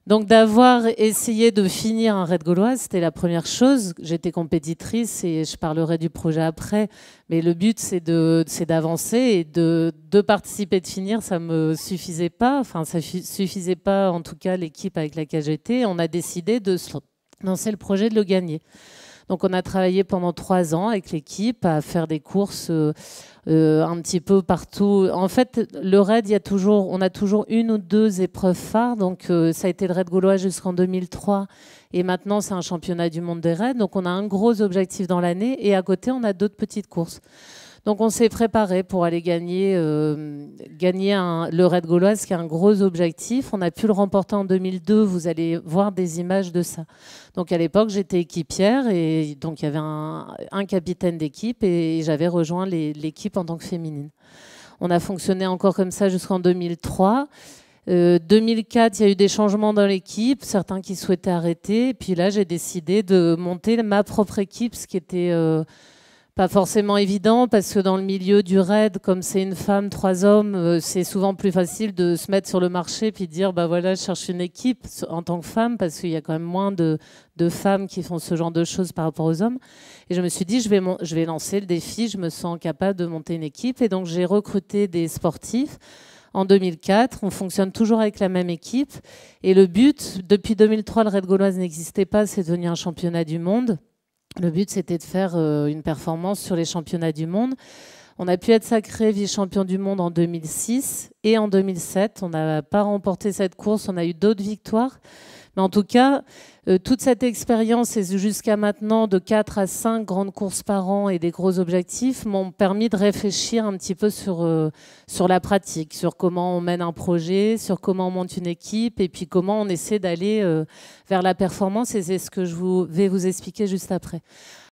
Donc d'avoir essayé de finir un raid gaulois, c'était la première chose. J'étais compétitrice et je parlerai du projet après. Mais le but, c'est d'avancer et de participer, de finir. Ça me suffisait pas. Enfin, ça suffisait pas, en tout cas, l'équipe avec laquelle j'étais. On a décidé de se lancer le projet de le gagner. Donc on a travaillé pendant 3 ans avec l'équipe à faire des courses un petit peu partout. En fait, le raid, on a toujours une ou deux épreuves phares. Donc ça a été le raid gaulois jusqu'en 2003 et maintenant c'est un championnat du monde des raids. Donc on a un gros objectif dans l'année et à côté on a d'autres petites courses. Donc on s'est préparé pour aller gagner le raid gaulois, ce qui est un gros objectif. On a pu le remporter en 2002, vous allez voir des images de ça. Donc à l'époque j'étais équipière et donc il y avait un capitaine d'équipe et j'avais rejoint l'équipe en tant que féminine. On a fonctionné encore comme ça jusqu'en 2003. 2004, il y a eu des changements dans l'équipe, certains qui souhaitaient arrêter. Et puis là, j'ai décidé de monter ma propre équipe, ce qui était pas forcément évident parce que dans le milieu du raid, comme c'est une femme, 3 hommes, c'est souvent plus facile de se mettre sur le marché puis de dire bah voilà, je cherche une équipe en tant que femme parce qu'il y a quand même moins de femmes qui font ce genre de choses par rapport aux hommes. Et je me suis dit je vais lancer le défi, je me sens capable de monter une équipe et donc j'ai recruté des sportifs. En 2004, on fonctionne toujours avec la même équipe et le but, depuis 2003, le raid gauloise n'existait pas, c'est devenu un championnat du monde. Le but, c'était de faire une performance sur les championnats du monde. On a pu être sacré vice-champion du monde en 2006 et en 2007. On n'a pas remporté cette course, on a eu d'autres victoires. Mais en tout cas, toute cette expérience et jusqu'à maintenant de 4 à 5 grandes courses par an et des gros objectifs m'ont permis de réfléchir un petit peu sur la pratique, sur comment on mène un projet, sur comment on monte une équipe et puis comment on essaie d'aller vers la performance. Et c'est ce que vais vous expliquer juste après.